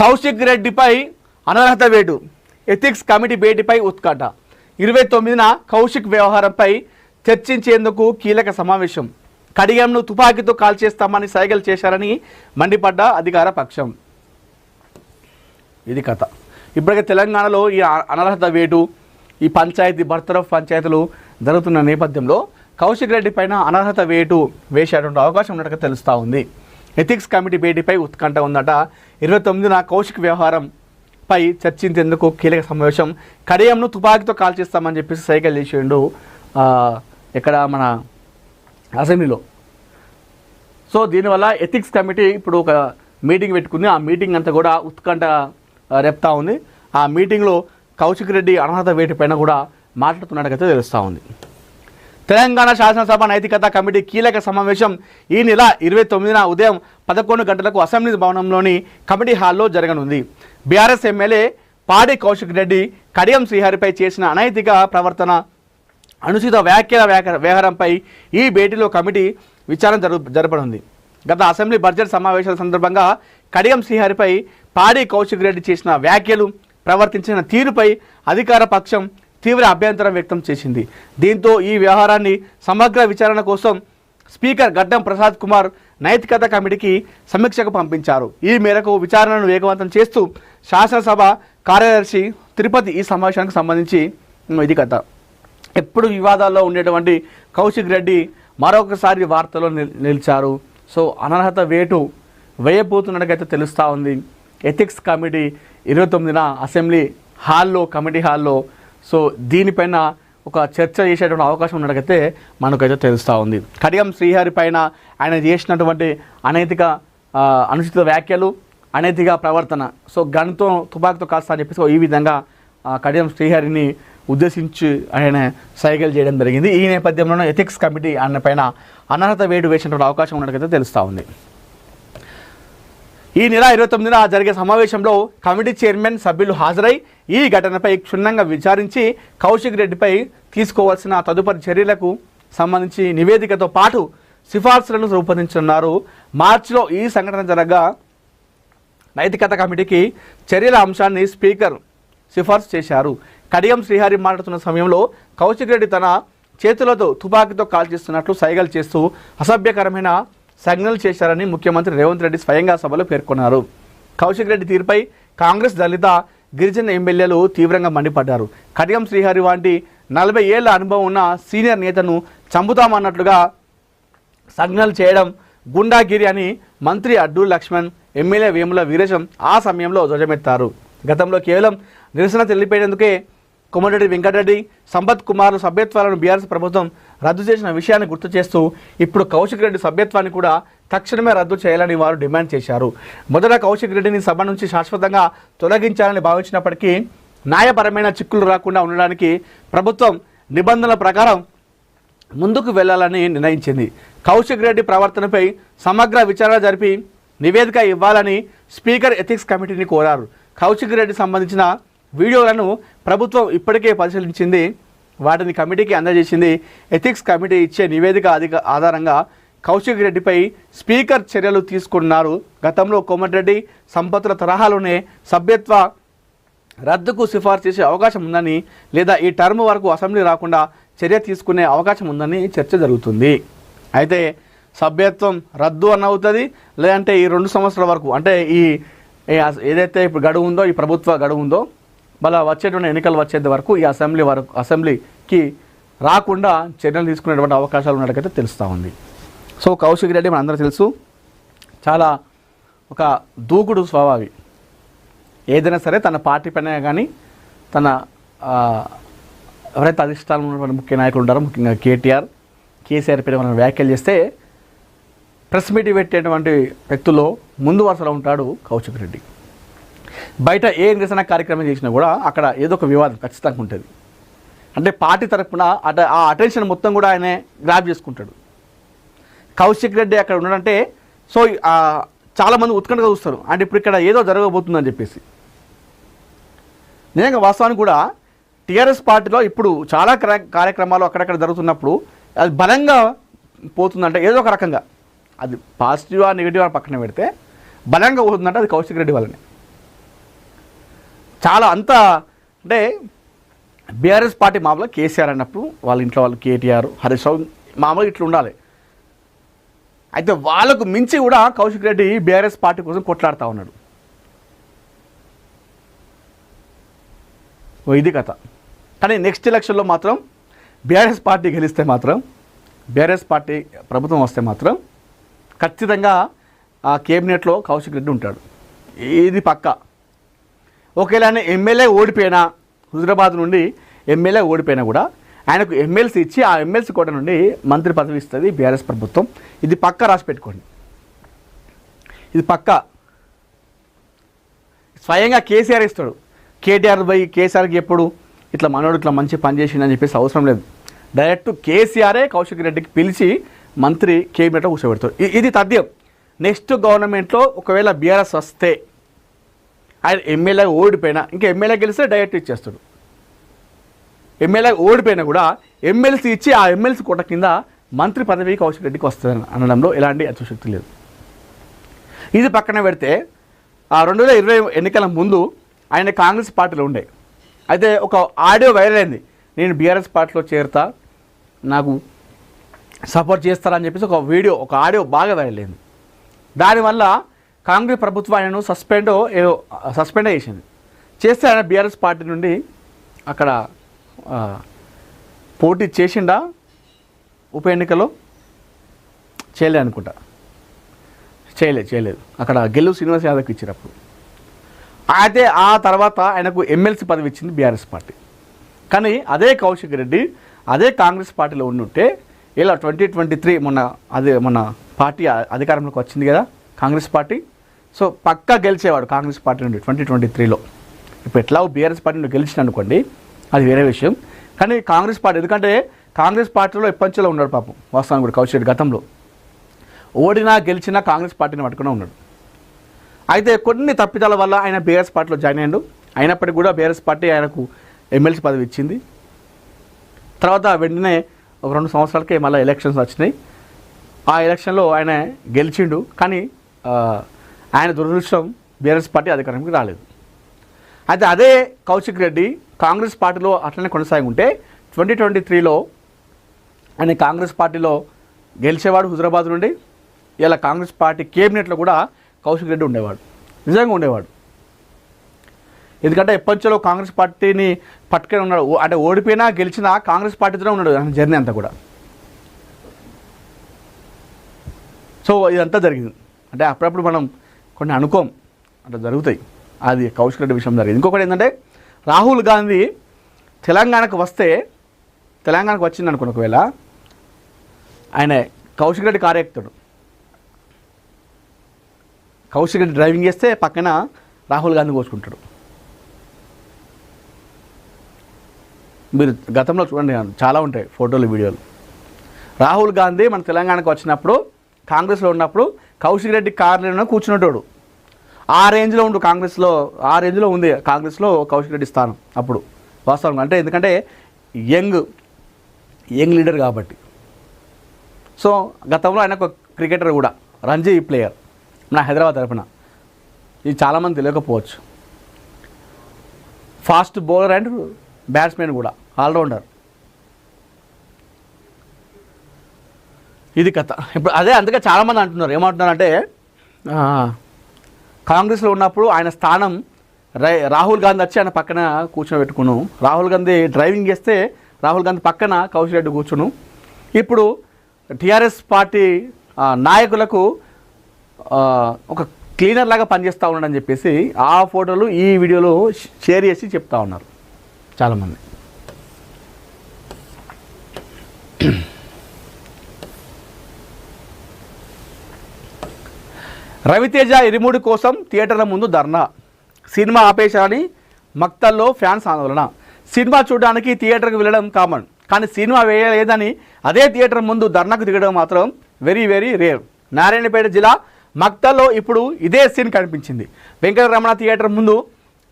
కౌశిక్ రెడ్డిపై అనర్హత వేటు, ఎథిక్స్ కమిటీ భేటీపై ఉత్కంఠ. 29న కౌశిక్ వ్యవహారంపై చర్చించేందుకు కీలక సమావేశం. కడియంను తుపాకీతో కాల్చేస్తామని సైగలు చేశారని మండిపడ్డ అధికార పక్షం. ఇది కథ. ఇప్పటికే తెలంగాణలో ఈ అనర్హత వేటు, ఈ పంచాయతీ బర్తరఫ్ పంచాయతీలు జరుగుతున్న నేపథ్యంలో కౌశిక్ రెడ్డి పైన అనర్హత వేటు వేసేటువంటి అవకాశం ఉన్నట్టుగా తెలుస్తూ ఉంది. ఎథిక్స్ కమిటీ భేటీపై ఉత్కంఠ ఉందట. 29న కౌశిక్ వ్యవహారంపై చర్చించేందుకు కీలక సమావేశం. కడియంను తుపాకీతో కాల్చేస్తామని చెప్పేసి సైకిల్ చేసిండు ఇక్కడ మన అసెంబ్లీలో. సో దీనివల్ల ఎథిక్స్ కమిటీ ఇప్పుడు ఒక మీటింగ్ పెట్టుకుంది. ఆ మీటింగ్ అంతా కూడా ఉత్కంఠ రేపుతా ఉంది. ఆ మీటింగ్లో కౌశిక్ రెడ్డి అనర్హత వేటు పైన కూడా మాట్లాడుతున్నట్టుగా తెలుస్తూ ఉంది. తెలంగాణ శాసనసభ నైతికత కమిటీ కీలక సమావేశం ఈ నెల 29న ఉదయం 11 గంటలకు అసెంబ్లీ భవనంలోని కమిటీ హాల్లో జరగనుంది. బీఆర్ఎస్ ఎమ్మెల్యే పాడి కౌశిక్ రెడ్డి కడియం శ్రీహరిపై చేసిన అనైతిక ప్రవర్తన, అనుచిత వ్యాఖ్యల వ్యవహారంపై ఈ భేటీలో కమిటీ విచారణ జరపనుంది. గత అసెంబ్లీ బడ్జెట్ సమావేశాల సందర్భంగా కడియం శ్రీహరిపై పాడి కౌశిక్ రెడ్డి చేసిన వ్యాఖ్యలు, ప్రవర్తించిన తీరుపై అధికార పక్షం తీవ్ర అభ్యంతరం వ్యక్తం చేసింది. దీంతో ఈ వ్యవహారాన్ని సమగ్ర విచారణ కోసం స్పీకర్ గడ్డం ప్రసాద్ కుమార్ నైతికత కమిటీకి సమీక్షకు పంపించారు. ఈ మేరకు విచారణను వేగవంతం చేస్తూ శాసనసభ కార్యదర్శి తిరుపతి ఈ సమావేశానికి సంబంధించి ఇది కథ. ఎప్పుడు వివాదాల్లో ఉండేటువంటి కౌశిక్ రెడ్డి మరొకసారి వార్తలో నిలిచారు. సో అనర్హత వేటు వేయబోతున్నట్టుగైతే తెలుస్తూ ఉంది. ఎథిక్స్ కమిటీ 29న అసెంబ్లీ హాల్లో, కమిటీ హాల్లో సో దీనిపైన ఒక చర్చ చేసేటువంటి అవకాశం ఉన్నట్టుగైతే మనకైతే తెలుస్తూ ఉంది. కడియం శ్రీహరి పైన ఆయన చేసినటువంటి అనైతిక అనుచిత వ్యాఖ్యలు, అనైతిక ప్రవర్తన, సో గన్తో తుపాకీతో కాస్తా అని చెప్పేసి ఈ విధంగా కడియం శ్రీహరిని ఉద్దేశించి ఆయన సైకిల్ చేయడం జరిగింది. ఈ నేపథ్యంలోనే ఎథిక్స్ కమిటీ ఆయన పైన అనర్హత వేటు వేసినటువంటి అవకాశం ఉన్నట్టుగైతే తెలుస్తూ ఉంది. ఈ నెల 29న జరిగే సమావేశంలో కమిటీ చైర్మన్ సభ్యులు హాజరై ఈ ఘటనపై క్షుణ్ణంగా విచారించి కౌశిక్ రెడ్డిపై తీసుకోవాల్సిన తదుపరి చర్యలకు సంబంధించి నివేదికతో పాటు సిఫార్సులను రూపొందించనున్నారు. మార్చిలో ఈ సంఘటన జరగగా నైతికత కమిటీకి చర్యల అంశాన్ని స్పీకర్ సిఫార్సు చేశారు. కడియం శ్రీహరి మాట్లాడుతున్న సమయంలో కౌశిక్ రెడ్డి తన చేతులతో తుపాకీతో కాల్చేస్తున్నట్లు సైగలు చేస్తూ అసభ్యకరమైన సంజ్ఞలు చేశారని ముఖ్యమంత్రి రేవంత్ రెడ్డి స్వయంగా సభలో పేర్కొన్నారు. కౌశిక్ రెడ్డి తీరుపై కాంగ్రెస్, దళిత, గిరిజన ఎమ్మెల్యేలు తీవ్రంగా మండిపడ్డారు. కడియం శ్రీహరి వంటి 40 ఏళ్ల అనుభవం ఉన్న సీనియర్ నేతను చంపుతామన్నట్లుగా సంజ్ఞలు చేయడం గుండాగిరి అని మంత్రి అడ్డూరి లక్ష్మణ్, ఎమ్మెల్యే వేముల వీరేశం ఆ సమయంలో ధ్వజమెత్తారు. గతంలో కేవలం నిరసన తెలిపేందుకే కోమటిరెడ్డి వెంకటరెడ్డి, సంపత్ కుమార్ సభ్యత్వాలను బీఆర్ఎస్ ప్రభుత్వం రద్దు చేసిన విషయాన్ని గుర్తు చేస్తూ ఇప్పుడు కౌశిక్ రెడ్డి సభ్యత్వాన్ని కూడా తక్షణమే రద్దు చేయాలని వారు డిమాండ్ చేశారు. మొదట కౌశిక్ రెడ్డిని సభ నుంచి శాశ్వతంగా తొలగించాలని భావించినప్పటికీ న్యాయపరమైన చిక్కులు రాకుండా ఉండడానికి ప్రభుత్వం నిబంధనల ప్రకారం ముందుకు వెళ్లాలని నిర్ణయించింది. కౌశిక్ రెడ్డి ప్రవర్తనపై సమగ్ర విచారణ జరిపి నివేదిక ఇవ్వాలని స్పీకర్ ఎథిక్స్ కమిటీని కోరారు. కౌశిక్ రెడ్డి సంబంధించిన వీడియోలను ప్రభుత్వం ఇప్పటికే పరిశీలించింది, వాటిని కమిటీకి అందజేసింది. ఎథిక్స్ కమిటీ ఇచ్చే నివేదిక ఆధారంగా కౌశిక్ రెడ్డిపై స్పీకర్ చర్యలు తీసుకున్నారు. గతంలో కోమటిరెడ్డి, సంపత్తుల తరహాలోనే సభ్యత్వ రద్దుకు సిఫార్సు చేసే అవకాశం ఉందని, లేదా ఈ టర్మ్ వరకు అసెంబ్లీ రాకుండా చర్య తీసుకునే అవకాశం ఉందని చర్చ జరుగుతుంది. అయితే సభ్యత్వం రద్దు అన్న అవుతుంది, లేదంటే ఈ 2 సంవత్సరాల వరకు, అంటే ఈ ఏదైతే ఇప్పుడు గడువు ఉందో, ఈ ప్రభుత్వ గడువు ఉందో, మళ్ళీ వచ్చేటువంటి ఎన్నికలు వచ్చేంత వరకు ఈ అసెంబ్లీకి రాకుండా చర్యలు తీసుకునేటువంటి అవకాశాలు ఉన్నట్టుకైతే తెలుస్తూ ఉంది. సో కౌశిక్ రెడ్డి మన అందరూ తెలుసు, చాలా ఒక దూకుడు స్వభావి. ఏదైనా సరే తన పార్టీ పైన కానీ, తన ఎవరైతే అధిష్టానం ఉన్నటువంటి ముఖ్య నాయకులు ఉంటారో, ముఖ్యంగా కేసీఆర్ పైన మనం వ్యాఖ్యలు చేస్తే ప్రెస్ మీట్ పెట్టేటువంటి వ్యక్తుల్లో ముందు వరుసలో ఉంటాడు కౌశిక్ రెడ్డి. బయట ఏ నిరసన కార్యక్రమం చేసినా కూడా అక్కడ ఏదో ఒక వివాదం ఖచ్చితంగా ఉంటుంది. అంటే పార్టీ తరఫున ఆ అటెన్షన్ మొత్తం కూడా ఆయనే గ్రాప్ చేసుకుంటాడు. కౌశిక్ రెడ్డి అక్కడ ఉన్నాడంటే సో చాలామంది ఉత్కంఠగా చూస్తారు, అంటే ఇప్పుడు ఇక్కడ ఏదో జరగబోతుందని చెప్పేసి. నిజంగా వాస్తవానికి కూడా టీఆర్ఎస్ పార్టీలో ఇప్పుడు చాలా కార్యక్రమాలు అక్కడక్కడ జరుగుతున్నప్పుడు అది బలంగా పోతుందంటే ఏదో ఒక రకంగా, అది పాజిటివా నెగిటివా పక్కన పెడితే బలంగా పోతుందంటే అది కౌశిక్ రెడ్డి వల్లనే. చాలా అంత అంటే బీఆర్ఎస్ పార్టీ మామూలుగా కేసీఆర్ అన్నప్పుడు వాళ్ళ ఇంట్లో వాళ్ళు కేటీఆర్ హరీష్ రావు మామూలుగా ఇట్లా ఉండాలి. అయితే వాళ్ళకు మించి కూడా కౌశిక్ రెడ్డి బీఆర్ఎస్ పార్టీ కోసం కొట్లాడుతూ ఉన్నాడు. ఇది కథ. కానీ నెక్స్ట్ ఎలక్షన్లో మాత్రం బీఆర్ఎస్ పార్టీ గెలిస్తే మాత్రం, బీఆర్ఎస్ పార్టీ ప్రభుత్వం వస్తే మాత్రం ఖచ్చితంగా ఆ కేబినెట్లో కౌశిక్ రెడ్డి ఉంటాడు. ఇది పక్కా. ఒకవేళ ఆయన ఎమ్మెల్యే ఓడిపోయినా, హుజరాబాద్ నుండి ఎమ్మెల్యే ఓడిపోయినా కూడా ఆయనకు ఎమ్మెల్సీ ఇచ్చి ఆ ఎమ్మెల్సీ కోట నుండి మంత్రి పదవి ఇస్తుంది బీఆర్ఎస్ ప్రభుత్వం. ఇది పక్కా రాసి పెట్టుకోండి. ఇది పక్కా. స్వయంగా కేసీఆర్ ఇస్తాడు. కేటీఆర్ పోయి కేసీఆర్కి ఎప్పుడు ఇట్లా మనోడు ఇట్లా మంచి పని చేసిందని చెప్పేసి అవసరం లేదు. డైరెక్ట్ కేసీఆరే కౌశిక్ రెడ్డికి పిలిచి మంత్రి కేబినెట్లో కూర్చోబెడతాడు. ఇది తథ్యం. నెక్స్ట్ గవర్నమెంట్లో ఒకవేళ బీఆర్ఎస్ వస్తే ఆయన ఎమ్మెల్యే ఓడిపోయినా, ఇంకా ఎమ్మెల్యే గెలిస్తే డైరెక్ట్ ఇచ్చేస్తాడు. ఎమ్మెల్యే ఓడిపోయినా కూడా ఎమ్మెల్సీ ఇచ్చి ఆ ఎమ్మెల్సీ కోట కింద మంత్రి పదవి కౌశిక్ రెడ్డికి వస్తుంది అనడంలో ఎలాంటి అతిశక్తి లేదు. ఇది పక్కన పెడితే 2020 ఎన్నికల ముందు ఆయన కాంగ్రెస్ పార్టీలో ఉండే. అయితే ఒక ఆడియో వైరల్ అయింది. నేను బీఆర్ఎస్ పార్టీలో చేరుతా, నాకు సపోర్ట్ చేస్తారని చెప్పేసి ఒక వీడియో, ఒక ఆడియో బాగా వైరల్ అయింది. దానివల్ల కాంగ్రెస్ ప్రభుత్వం ఆయనను సస్పెండ్ చేసింది. చేస్తే ఆయన బీఆర్ఎస్ పార్టీ నుండి అక్కడ పోటీ చేసిండా ఉప ఎన్నికలో? చేయలేదు అనుకుంటా. చేయలేదు. అక్కడ గెలుపు శ్రీనివాస్ యాదవ్కి ఇచ్చినప్పుడు. అయితే ఆ తర్వాత ఆయనకు ఎమ్మెల్సీ పదవి ఇచ్చింది బీఆర్ఎస్ పార్టీ. కానీ అదే కౌశిక్ రెడ్డి అదే కాంగ్రెస్ పార్టీలో ఉండుంటే ఇలా 2023 మొన్న పార్టీ అధికారంలోకి వచ్చింది కదా కాంగ్రెస్ పార్టీ. సో పక్కా గెలిచేవాడు కాంగ్రెస్ పార్టీ నుండి 2023లో. ఇప్పుడు ఎట్లా బీఆర్ఎస్ పార్టీ నుండి గెలిచిన అనుకోండి, అది వేరే విషయం. కానీ కాంగ్రెస్ పార్టీ, ఎందుకంటే కాంగ్రెస్ పార్టీలో ఎప్పంచలో ఉన్నాడు పాపం వాస్తవానికి కూడా కౌశిక్ రెడ్డి. గతంలో ఓడినా గెలిచినా కాంగ్రెస్ పార్టీని పట్టుకునే ఉన్నాడు. అయితే కొన్ని తప్పిదాల వల్ల ఆయన బీఆర్ఎస్ పార్టీలో జాయిన్ అయ్యాడు. అయినప్పటికీ కూడా బీఆర్ఎస్ పార్టీ ఆయనకు ఎమ్మెల్సీ పదవి ఇచ్చింది. తర్వాత వెంటనే ఒక 2 సంవత్సరాలకే మళ్ళీ ఎలక్షన్స్ వచ్చినాయి. ఆ ఎలక్షన్లో ఆయన గెలిచిండు. కానీ ఆయన దురదృష్టం బీఆర్ఎస్ పార్టీ అధికారానికి రాలేదు. అయితే అదే కౌశిక్ రెడ్డి కాంగ్రెస్ పార్టీలో అట్లనే కొనసాగి ఉంటే 2023లో ఆయన కాంగ్రెస్ పార్టీలో గెలిచేవాడు హుజరాబాద్ నుండి. ఇలా కాంగ్రెస్ పార్టీ కేబినెట్లో కూడా కౌశిక్ రెడ్డి ఉండేవాడు, నిజంగా ఉండేవాడు. ఎందుకంటే ఎప్పటిలో కాంగ్రెస్ పార్టీని పట్టుకొని ఉన్నాడు. అంటే ఓడిపోయినా గెలిచినా కాంగ్రెస్ పార్టీతోనే ఉన్నాడు ఆయన జర్నీ అంతా కూడా. సో ఇదంతా జరిగింది. అంటే అప్పుడప్పుడు మనం కొన్ని అనుకోం, అంటే జరుగుతాయి. అది కౌశిక్ రెడ్డి విషయం జరిగింది. ఇంకొకటి ఏంటంటే రాహుల్ గాంధీ తెలంగాణకు వచ్చింది అనుకోండి, ఒకవేళ ఆయన కౌశిక్ రెడ్డి కారు ఎక్కుతాడు. కౌశిక్ రెడ్డి డ్రైవింగ్ చేస్తే పక్కన రాహుల్ గాంధీ కోసుకుంటాడు. మీరు గతంలో చూడండి, చాలా ఉంటాయి ఫోటోలు వీడియోలు. రాహుల్ గాంధీ మన తెలంగాణకు వచ్చినప్పుడు కాంగ్రెస్లో ఉన్నప్పుడు కౌశిక్ రెడ్డి కార్లో కూర్చునేటోడు. ఆ రేంజ్లో ఉండు కాంగ్రెస్లో, ఆ రేంజ్లో ఉంది కాంగ్రెస్లో కౌశిక్ రెడ్డి స్థానం అప్పుడు వాస్తవం. అంటే ఎందుకంటే యంగ్ లీడర్ కాబట్టి. సో గతంలో ఆయన ఒక క్రికెటర్ కూడా, రంజీ ప్లేయర్ మన హైదరాబాద్ తరఫున. ఇది చాలామంది తెలియకపోవచ్చు. ఫాస్ట్ బౌలర్ అండ్ బ్యాట్స్మెన్ కూడా, ఆల్రౌండర్. ఇది కథ. ఇప్పుడు అదే అందుకే చాలామంది అంటున్నారు, ఏమంటున్నారంటే కాంగ్రెస్లో ఉన్నప్పుడు ఆయన స్థానం రాహుల్ గాంధీ వచ్చి ఆయన పక్కన కూర్చోబెట్టుకును. రాహుల్ గాంధీ డ్రైవింగ్ చేస్తే రాహుల్ గాంధీ పక్కన కౌశిక్ రెడ్డి కూర్చును. ఇప్పుడు టీఆర్ఎస్ పార్టీ నాయకులకు ఒక క్లీనర్ లాగా పనిచేస్తూ ఉన్నాడని చెప్పేసి ఆ ఫోటోలు ఈ వీడియోలో షేర్ చేసి చెప్తా ఉన్నారు చాలామంది. రవితేజ ఇరుముడి కోసం థియేటర్ల ముందు ధర్నా, సినిమా ఆపేశారని మక్తల్లో ఫ్యాన్స్ ఆందోళన. సినిమా చూడడానికి థియేటర్కి వెళ్ళడం కామన్, కానీ సినిమా వేయలేదని అదే థియేటర్ ముందు ధర్నాకు దిగడం మాత్రం వెరీ వెరీ రేర్. నారాయణపేట జిల్లా మక్తల్లో ఇప్పుడు ఇదే సీన్ కనిపించింది. వెంకటరమణ థియేటర్ ముందు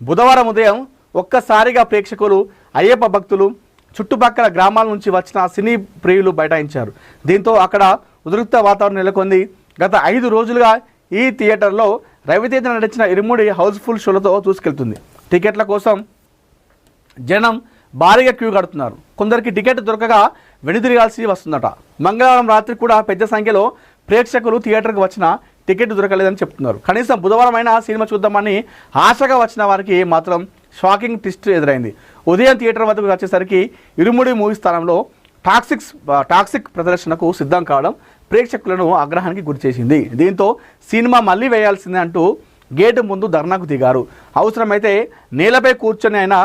బుధవారం ఉదయం ఒక్కసారిగా ప్రేక్షకులు, అయ్యప్ప భక్తులు, చుట్టుపక్కల గ్రామాల నుంచి వచ్చిన సినీ ప్రియులు బైఠాయించారు. దీంతో అక్కడ ఉద్రిక్త వాతావరణం నెలకొంది. గత 5 రోజులుగా ఈ థియేటర్లో రవితేజ నటించిన ఇరుముడి హౌస్ఫుల్ షోలతో దూసుకెళ్తుంది. టికెట్ల కోసం జనం భారీగా క్యూ కడుతున్నారు. కొందరికి టికెట్ దొరకగా వెనుదిరగాల్సి వస్తుందట. మంగళవారం రాత్రి కూడా పెద్ద సంఖ్యలో ప్రేక్షకులు థియేటర్కి వచ్చిన టికెట్ దొరకలేదని చెప్తున్నారు. కనీసం బుధవారం అయినా సినిమా చూద్దామని ఆశగా వచ్చిన వారికి మాత్రం షాకింగ్ ట్విస్ట్ ఎదురైంది. ఉదయం థియేటర్ వద్దకు వచ్చేసరికి ఇరుముడి మూవీ స్థానంలో టాక్సిక్ ప్రదర్శనకు సిద్ధం కావడం ప్రేక్షకులను ఆగ్రహానికి గురిచేసింది. దీంతో సినిమా మళ్ళీ వేయాల్సిందే అంటూ గేటు ముందు ధర్నాకు దిగారు. అవసరమైతే నేలపై కూర్చొని అయినా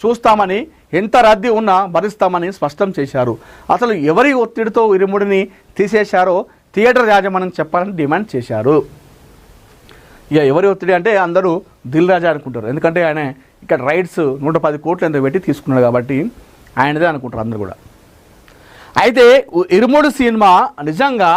చూస్తామని, ఎంత రద్దీ ఉన్నా భరిస్తామని స్పష్టం చేశారు. అసలు ఎవరి ఒత్తిడితో ఇరుముడిని తీసేశారో థియేటర్ యాజమాన్యం చెప్పాలని డిమాండ్ చేశారు. ఇక ఎవరి ఒత్తిడి అంటే అందరూ దిల్ రాజా అనుకుంటారు. ఎందుకంటే ఆయన ఇక్కడ రైట్స్ 110 కోట్లు ఎంత పెట్టి తీసుకున్నాడు కాబట్టి ఆయనదే అనుకుంటారు అందరు కూడా. అయితే ఇరుముడి సినిమా నిజంగా